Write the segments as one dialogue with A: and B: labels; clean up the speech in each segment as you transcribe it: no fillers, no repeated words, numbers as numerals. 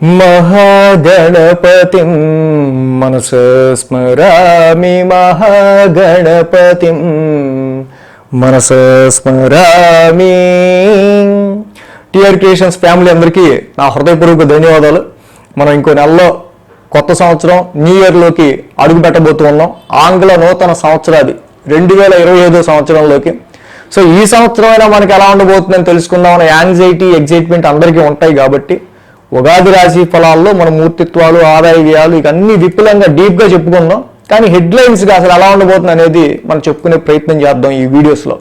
A: మహాగణపతిం మనసా స్మరామి మహాగణపతిం మనసా స్మరామి. TR creations family అందరికీ నా హృదయపూర్వక ధన్యవాదాలు. మనం ఇంకో నెలలో కొత్త సంవత్సరం న్యూ ఇయర్లోకి అడుగు పెట్టబోతూ ఉన్నాం. ఆంగ్ల నూతన సంవత్సరాది 2025 సంవత్సరంలోకి. సో ఈ సంవత్సరం అయినా మనకి ఎలా ఉండబోతుందని తెలుసుకుందాం అనే యాంగ్జైటీ ఎగ్జైట్మెంట్ అందరికీ ఉంటాయి. కాబట్టి ఉగాది రాశి ఫలాల్లో మన మూర్తిత్వాలు, ఆదాయ వ్యయాలు ఇక అన్ని విపులంగా డీప్గా చెప్పుకుందాం. కానీ హెడ్లైన్స్గా అసలు ఎలా ఉండబోతుంది అనేది మనం చెప్పుకునే ప్రయత్నం చేద్దాం ఈ వీడియోస్లో.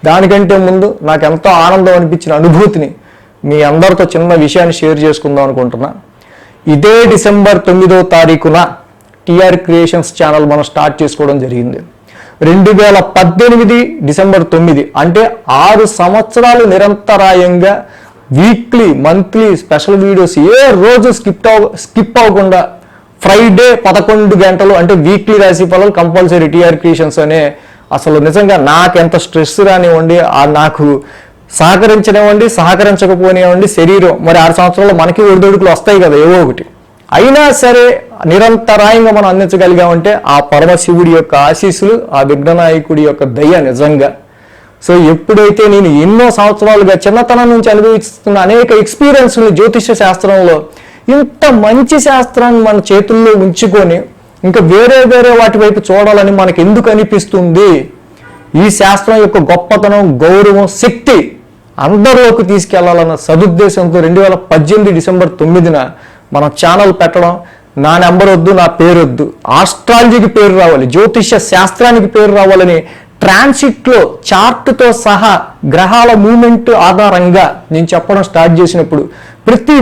A: దానికంటే ముందు నాకు ఎంతో ఆనందం అనిపించిన అనుభూతిని మీ అందరితో చిన్న విషయాన్ని షేర్ చేసుకుందాం అనుకుంటున్నా. ఇదే డిసెంబర్ 9వ తారీఖున టిఆర్ క్రియేషన్స్ ఛానల్ మనం స్టార్ట్ చేసుకోవడం జరిగింది. 2018 డిసెంబర్ 9 అంటే 6 సంవత్సరాలు నిరంతరాయంగా వీక్లీ, మంత్లీ స్పెషల్ వీడియోస్ ఏ రోజు స్కిప్ అవ్వకుండా ఫ్రైడే 11 గంటలు అంటే వీక్లీ రాశి ఫలాలు కంపల్సరీ టిఆర్ క్రియేషన్స్ అనే అసలు నిజంగా నాకెంత స్ట్రెస్ రానివ్వండి, నాకు సహకరించనివ్వండి, సహకరించకపోనివ్వండి శరీరం మరి 6 సంవత్సరాల్లో మనకి ఒడిదొడుకులు వస్తాయి కదా ఏవో ఒకటి. అయినా సరే నిరంతరాయంగా మనం అందించగలిగామంటే ఆ పరమశివుడి యొక్క ఆశీస్సులు, ఆ విఘ్ననాయకుడి యొక్క దయ నిజంగా. సో ఎప్పుడైతే నేను ఎన్నో సంవత్సరాలుగా చిన్నతనం నుంచి అనుభవిస్తున్న అనేక ఎక్స్పీరియన్స్ని జ్యోతిష్య శాస్త్రంలో ఇంత మంచి శాస్త్రాన్ని మన చేతుల్లో ఉంచుకొని ఇంకా వేరే వాటి వైపు చూడాలని మనకు ఎందుకు అనిపిస్తుంది? ఈ శాస్త్రం యొక్క గొప్పతనం, గౌరవం, శక్తి అందరిలోకి తీసుకెళ్లాలన్న సదుద్దేశంతో 2018 డిసెంబర్ 9న మనం ఛానల్ పెట్టడం. నా నెంబర్ వద్దు, నా పేరు వద్దు, ఆస్ట్రాలజీకి పేరు రావాలి, జ్యోతిష్య శాస్త్రానికి పేరు రావాలని ట్రాన్సిట్లో చార్ట్తో సహా గ్రహాల మూమెంట్ ఆధారంగా నేను చెప్పడం స్టార్ట్ చేసినప్పుడు ప్రతి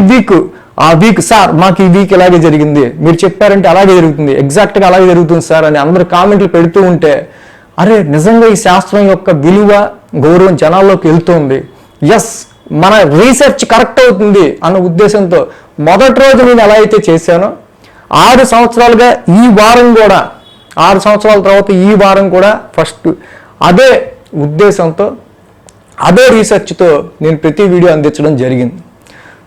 A: ఆ వీక్ సార్ మాకు ఈ వీక్ ఇలాగే జరిగింది, మీరు చెప్పారంటే అలాగే జరుగుతుంది, ఎగ్జాక్ట్గా అలాగే జరుగుతుంది సార్ అని అందరూ కామెంట్లు పెడుతూ ఉంటే అరే నిజంగా ఈ శాస్త్రం యొక్క విలువ, గౌరవం జనాల్లోకి వెళ్తుంది, ఎస్ మన రీసెర్చ్ కరెక్ట్ అవుతుంది అన్న ఉద్దేశంతో మొదటి రోజు నేను ఎలా అయితే చేశానో 6 సంవత్సరాలుగా ఈ వారం కూడా 6 సంవత్సరాల తర్వాత ఈ వారం కూడా ఫస్ట్ అదే ఉద్దేశంతో అదే రీసెర్చ్తో నేను ప్రతి వీడియో అందించడం జరిగింది.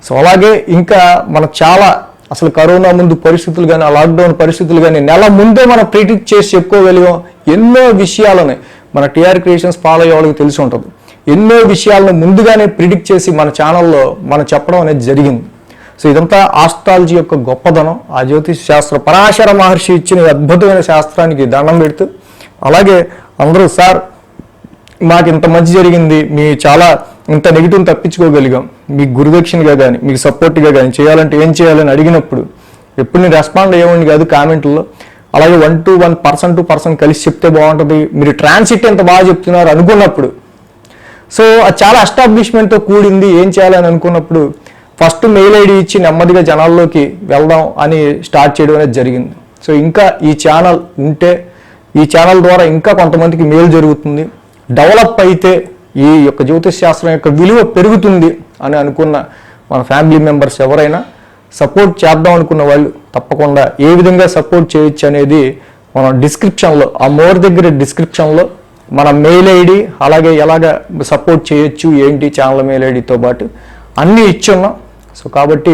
A: సో అలాగే ఇంకా మనం చాలా అసలు కరోనా ముందు పరిస్థితులు కానీ, లాక్డౌన్ పరిస్థితులు కానీ నెల ముందే మనం ప్రిడిక్ట్ చేసి చెప్పుకోగలిగాం. ఎన్నో విషయాలని మన టిఆర్ క్రియేషన్స్ ఫాలో అయ్యే వాళ్ళకి తెలిసి ఉంటుంది. ఎన్నో విషయాలను ముందుగానే ప్రిడిక్ట్ చేసి మన ఛానల్లో మనం చెప్పడం అనేది జరిగింది. సో ఇదంతా ఆస్ట్రాలజీ యొక్క గొప్పదనం, ఆ జ్యోతిష్ శాస్త్రం పరాశర మహర్షి ఇచ్చిన అద్భుతమైన శాస్త్రానికి దండం పెడుతూ, అలాగే అందరూ సార్ మాకు ఇంత మంచి జరిగింది, మీ చాలా ఇంత నెగిటివ్ని తప్పించుకోగలిగాం, మీకు గురుదక్షిణగా కానీ మీకు సపోర్ట్గా కానీ చేయాలంటే ఏం చేయాలని అడిగినప్పుడు ఎప్పుడు నేను రెస్పాండ్ అయ్యేవాడిని కాదు కామెంట్లో. అలాగే 1 to 1 person to person కలిసి చెప్తే బాగుంటుంది, మీరు ట్రాన్సిట్ ఎంత బాగా చెప్తున్నారు అనుకున్నప్పుడు. సో అది చాలా ఎస్టాబ్లిష్మెంట్తో కూడింది. ఏం చేయాలని అనుకున్నప్పుడు ఫస్ట్ మెయిల్ ఐడి ఇచ్చి నెమ్మదిగా జనాల్లోకి వెళ్దాం అని స్టార్ట్ చేయడం అనేది జరిగింది. సో ఇంకా ఈ ఛానల్ ఉంటే ఈ ఛానల్ ద్వారా ఇంకా కొంతమందికి మేలు జరుగుతుంది, డెవలప్ అయితే ఈ యొక్క జ్యోతిష్ శాస్త్రం యొక్క విలువ పెరుగుతుంది అని అనుకున్న మన ఫ్యామిలీ మెంబర్స్ ఎవరైనా సపోర్ట్ చేద్దాం అనుకున్న వాళ్ళు తప్పకుండా ఏ విధంగా సపోర్ట్ చేయొచ్చు అనేది మనం డిస్క్రిప్షన్లో, ఆ మోర్ దగ్గర డిస్క్రిప్షన్లో మన మెయిల్ ఐడి అలాగే ఎలాగ సపోర్ట్ చేయొచ్చు ఏంటి ఛానల్ మెయిల్ ఐడితో పాటు అన్నీ ఇచ్చున్నాం. సో కాబట్టి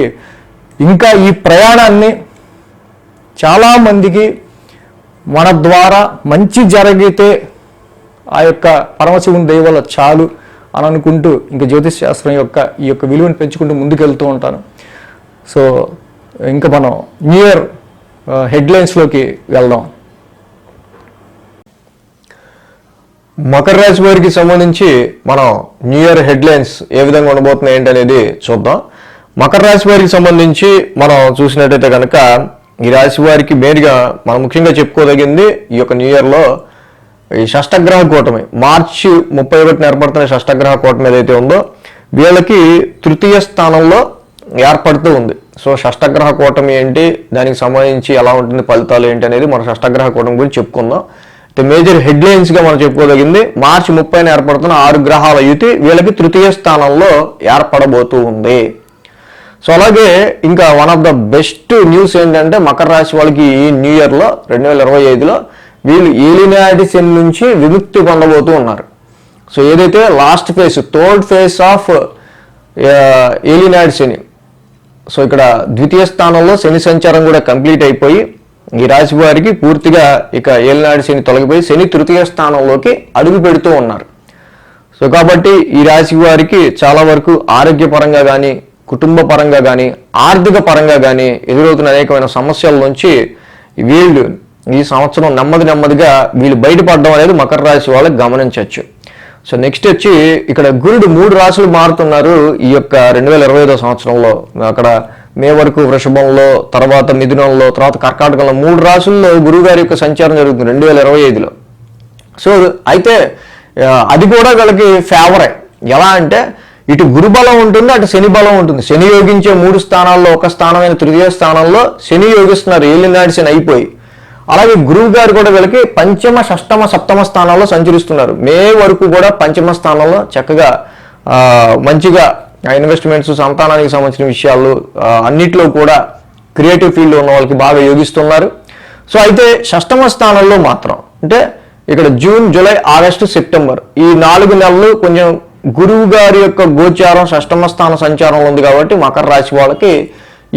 A: ఇంకా ఈ ప్రయాణాన్ని చాలామందికి మన ద్వారా మంచి జరిగితే ఆ యొక్క పరమశివుని దయ వల్ల చాలు అని అనుకుంటూ ఇంకా జ్యోతిష్ శాస్త్రం యొక్క ఈ యొక్క విలువను పెంచుకుంటూ ముందుకెళ్తూ ఉంటాను. సో ఇంకా మనం న్యూ ఇయర్ హెడ్లైన్స్లోకి వెళ్దాం. మకర రాశి వారికి సంబంధించి మనం న్యూ ఇయర్ హెడ్లైన్స్ ఏ విధంగా ఉండబోతున్నాయి ఏంటి అనేది చూద్దాం. మకర రాశి వారికి సంబంధించి మనం చూసినట్టయితే కనుక ఈ రాశి వారికి మెయిన్గా మనం ముఖ్యంగా చెప్పుకోదగింది ఈ యొక్క న్యూ ఇయర్లో ఈ షష్టగ్రహ కూటమి మార్చి 31న ఏర్పడుతున్న షష్టగ్రహ కూటమి ఏదైతే ఉందో వీళ్ళకి 3వ స్థానంలో ఏర్పడుతూ ఉంది. సో షష్టగ్రహ కూటమి ఏంటి, దానికి సంబంధించి ఎలా ఉంటుంది, ఫలితాలు ఏంటి అనేది మన షష్టగ్రహ కూటమి గురించి చెప్పుకుందాం. అయితే మేజర్ హెడ్లైన్స్గా మనం చెప్పుకోదగింది మార్చి 30న ఏర్పడుతున్న 6 గ్రహాల యుతి వీళ్ళకి 3వ స్థానంలో ఏర్పడబోతూ ఉంది. సో అలాగే ఇంకా one of the best news ఏంటంటే మకర రాశి వాళ్ళకి ఈ న్యూ ఇయర్లో 2025లో వీళ్ళు ఏలినాటి శని నుంచి విముక్తి పొందబోతూ ఉన్నారు. సో ఏదైతే last phase 3rd phase of ఏలినాటి శని సో ఇక్కడ ద్వితీయ స్థానంలో శని సంచారం కూడా కంప్లీట్ అయిపోయి ఈ రాశి వారికి పూర్తిగా ఇక ఏలినాటి శని తొలగిపోయి శని తృతీయ స్థానంలోకి అడుగు పెడుతూ ఉన్నారు. సో కాబట్టి ఈ రాశి వారికి చాలా వరకు ఆరోగ్యపరంగా కానీ, కుటుంబ పరంగా కానీ, ఆర్థిక పరంగా కానీ ఎదురవుతున్న అనేకమైన సమస్యల నుంచి వీళ్ళు ఈ సంవత్సరం నెమ్మదిగా వీళ్ళు బయటపడడం అనేది మకర రాశి వాళ్ళకి గమనించవచ్చు. సో నెక్స్ట్ వచ్చి ఇక్కడ గురుడు 3 రాశులు మారుతున్నారు ఈ యొక్క 2025 సంవత్సరంలో. అక్కడ మే వరకు వృషభంలో, తర్వాత మిథునంలో, తర్వాత కర్కాటకంలో 3 రాశుల్లో గురువు గారి యొక్క సంచారం జరుగుతుంది 2025లో. సో అయితే అది కూడా వీళ్ళకి ఫేవరే. ఎలా అంటే ఇటు గురు బలం ఉంటుంది, అటు శని బలం ఉంటుంది. శని యోగించే 3 స్థానాల్లో ఒక స్థానమైన తృతీయ స్థానంలో శని యోగిస్తున్నారు ఏలినాటి శని అయిపోయి. అలాగే గురువు గారు కూడా వీళ్ళకి పంచమ, షష్టమ, సప్తమ స్థానాల్లో సంచరిస్తున్నారు. మే వరకు కూడా పంచమ స్థానంలో చక్కగా మంచిగా ఇన్వెస్ట్మెంట్స్, సంతానానికి సంబంధించిన విషయాలు అన్నిట్లో కూడా క్రియేటివ్ ఫీల్డ్ ఉన్న వాళ్ళకి బాగా యోగిస్తున్నారు. సో అయితే షష్టమ స్థానంలో మాత్రం అంటే ఇక్కడ జూన్, జూలై, ఆగస్టు, సెప్టెంబర్ ఈ 4 నెలలు కొంచెం గురువు గారి యొక్క గోచారం షష్టమ స్థాన సంచారంలో ఉంది కాబట్టి మకర రాశి వాళ్ళకి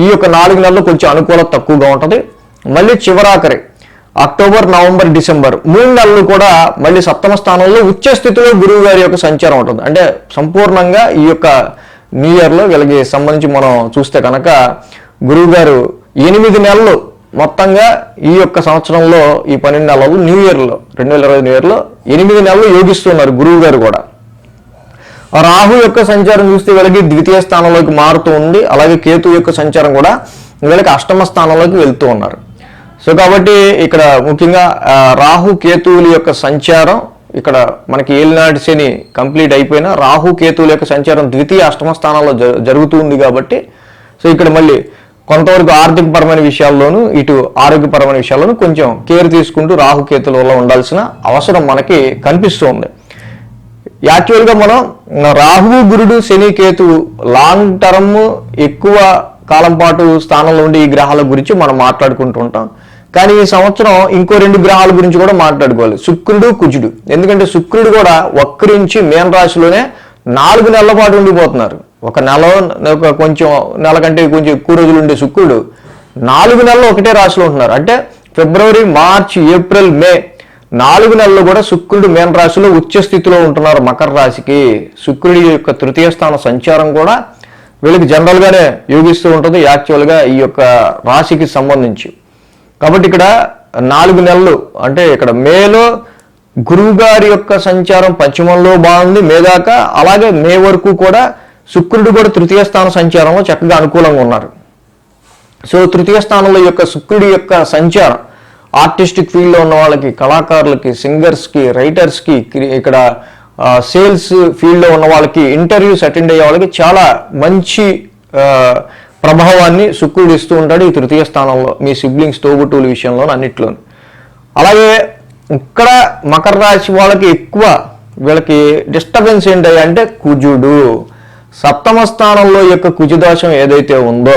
A: ఈ యొక్క 4 నెలలు కొంచెం అనుకూలత తక్కువగా ఉంటుంది. మళ్ళీ చివరాఖరి అక్టోబర్, నవంబర్, డిసెంబర్ 3 నెలలు కూడా మళ్ళీ సప్తమ స్థానంలో ఉచ్చ స్థితిలో గురువు గారి యొక్క సంచారం ఉంటుంది. అంటే సంపూర్ణంగా ఈ యొక్క న్యూ ఇయర్లో వీళ్ళకి సంబంధించి మనం చూస్తే కనుక గురువు గారు 8 నెలలు మొత్తంగా ఈ యొక్క సంవత్సరంలో ఈ 12 నెలలు న్యూ ఇయర్లో 2020 న్యూ ఇయర్లో 8 నెలలు యోగిస్తున్నారు గురువు గారు కూడా. రాహు యొక్క సంచారం చూస్తే వీళ్ళకి ద్వితీయ స్థానంలోకి మారుతూ ఉంది. అలాగే కేతు యొక్క సంచారం కూడా వీళ్ళకి అష్టమ స్థానంలోకి వెళ్తూ ఉన్నారు. సో కాబట్టి ఇక్కడ ముఖ్యంగా రాహు కేతువుల యొక్క సంచారం ఇక్కడ మనకి ఏలినాటి శని కంప్లీట్ అయిపోయినా రాహు కేతువుల యొక్క సంచారం ద్వితీయ అష్టమ స్థానంలో జరుగుతుంది కాబట్టి సో ఇక్కడ మళ్ళీ కొంతవరకు ఆర్థికపరమైన విషయాల్లోనూ ఇటు ఆరోగ్యపరమైన విషయాల్లోనూ కొంచెం కేర్ తీసుకుంటూ రాహుకేతుల వల్ల ఉండాల్సిన అవసరం మనకి కనిపిస్తుంది. యాక్చువల్గా మనం రాహువు, గురుడు, శని, కేతువు లాంగ్ టర్మ్ ఎక్కువ కాలం పాటు స్థానంలో ఉండే ఈ గ్రహాల గురించి మనం మాట్లాడుకుంటూ ఉంటాం. కానీ ఈ సంవత్సరం ఇంకో 2 గ్రహాల గురించి కూడా మాట్లాడుకోవాలి, శుక్రుడు, కుజుడు. ఎందుకంటే శుక్రుడు కూడా వక్రించి మీన రాశిలోనే 4 నెలల పాటు ఉండిపోతున్నారు. ఒక కొంచెం నెల కంటే కొంచెం ఎక్కువ రోజులు ఉండే శుక్రుడు 4 నెలలు ఒకటే రాశిలో ఉంటున్నారు. అంటే ఫిబ్రవరి, మార్చి, ఏప్రిల్, మే 4 నెలలు కూడా శుక్రుడు మీన రాశిలో ఉచ్చ స్థితిలో ఉంటున్నారు మకర రాశికి. శుక్రుడి యొక్క తృతీయ స్థాన సంచారం కూడా వీళ్ళకి జనరల్గానే యోగిస్తూ ఉంటుంది యాక్చువల్గా ఈ యొక్క రాశికి సంబంధించి. కాబట్టి ఇక్కడ 4 నెలలు అంటే ఇక్కడ మేలో గురువు గారి యొక్క సంచారం పశ్చిమంలో బాగుంది మే దాకా. అలాగే మే వరకు కూడా శుక్రుడు కూడా తృతీయ స్థాన సంచారంలో చక్కగా అనుకూలంగా ఉన్నారు. సో తృతీయ స్థానంలో యొక్క శుక్రుడి యొక్క సంచారం ఆర్టిస్టిక్ ఫీల్డ్లో ఉన్న వాళ్ళకి, కళాకారులకి, సింగర్స్కి, రైటర్స్కి, ఇక్కడ సేల్స్ ఫీల్డ్లో ఉన్న వాళ్ళకి, ఇంటర్వ్యూస్ అటెండ్ అయ్యే వాళ్ళకి చాలా మంచి ప్రభావాన్ని శుక్రుడు ఇస్తూ ఉంటాడు ఈ తృతీయ స్థానంలో, మీ సిబ్లింగ్స్, తోబుట్టువుల విషయంలో అన్నిట్లోనూ. అలాగే ఇక్కడ మకర రాశి వాళ్ళకి ఎక్కువ వీళ్ళకి డిస్టర్బెన్స్ ఏంటంటే కుజుడు సప్తమ స్థానంలో యొక్క కుజదోషం ఏదైతే ఉందో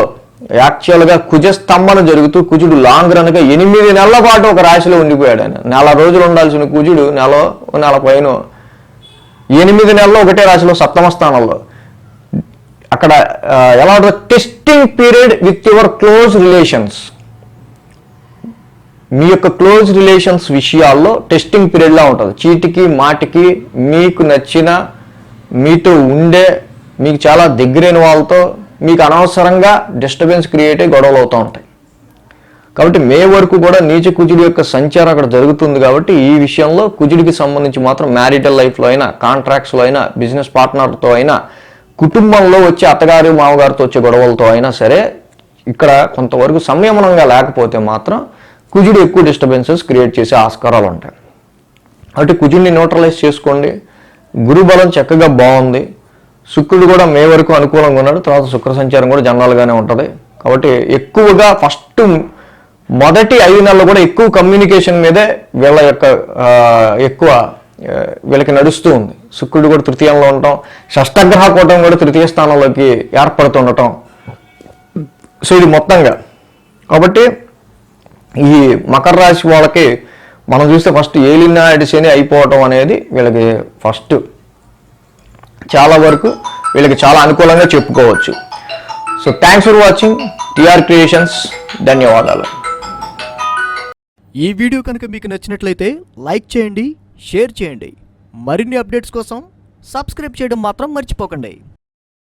A: యాక్చువల్గా కుజస్తంభన జరుగుతూ కుజుడు లాంగ్ రన్గా 8 నెలల పాటు ఒక రాశిలో ఉండిపోయాడు. ఆయన 4 రోజులు ఉండాల్సిన కుజుడు నెల పైన 8 నెలల్లో ఒకటే రాశిలో సప్తమ స్థానంలో. అక్కడ ఎలా ఉంటుంది, testing period with your close relations. మీ యొక్క క్లోజ్ రిలేషన్స్ విషయాల్లో టెస్టింగ్ పీరియడ్లా ఉంటుంది. చీటికి మాటికి మీకు నచ్చిన, మీతో ఉండే, మీకు చాలా దగ్గరైన వాళ్ళతో మీకు అనవసరంగా డిస్టర్బెన్స్ క్రియేట్ అయ్యి గొడవలు అవుతూ ఉంటాయి. కాబట్టి మే వరకు కూడా నీచ కుజుడి యొక్క సంచారం అక్కడ జరుగుతుంది. కాబట్టి ఈ విషయంలో కుజుడికి సంబంధించి మాత్రం మ్యారిటల్ లైఫ్లో అయినా, కాంట్రాక్ట్స్లో అయినా, బిజినెస్ పార్ట్నర్తో అయినా, కుటుంబంలో వచ్చే అత్తగారు మామగారితో వచ్చే గొడవలతో అయినా సరే ఇక్కడ కొంతవరకు సంయమనంగా లేకపోతే మాత్రం కుజుడు ఎక్కువ డిస్టర్బెన్సెస్ క్రియేట్ చేసే ఆస్కారాలు ఉంటాయి. కాబట్టి కుజుడిని న్యూట్రలైజ్ చేసుకోండి. గురుబలం చక్కగా బాగుంది. శుక్రుడు కూడా మే వరకు అనుకూలంగా ఉన్నాడు. తర్వాత శుక్ర సంచారం కూడా జనరల్గానే ఉంటుంది. కాబట్టి ఎక్కువగా మొదటి 5 నెలలు కూడా ఎక్కువ కమ్యూనికేషన్ మీదే వీళ్ళ యొక్క ఎక్కువ వీళ్ళకి నడుస్తూ ఉంది. శుక్రుడు కూడా తృతీయంలో ఉండటం, షష్టగ్రహ కూటం కూడా తృతీయ స్థానంలోకి ఏర్పడుతుండటం. సో ఇది మొత్తంగా కాబట్టి ఈ మకర రాశి వాళ్ళకి మనం చూస్తే ఫస్ట్ ఏలినాటి శని అయిపోవటం అనేది వీళ్ళకి ఫస్ట్ చాలా వరకు వీళ్ళకి చాలా అనుకూలంగా చెప్పుకోవచ్చు. So so thanks for watching TR Creations. ధన్యవాదాలు.
B: ఈ వీడియో కనుక మీకు నచ్చినట్లయితే లైక్ చేయండి, షేర్ చేయండి. మరిన్ని అప్డేట్స్ కోసం సబ్స్క్రైబ్ చేయడం మాత్రం మర్చిపోకండి.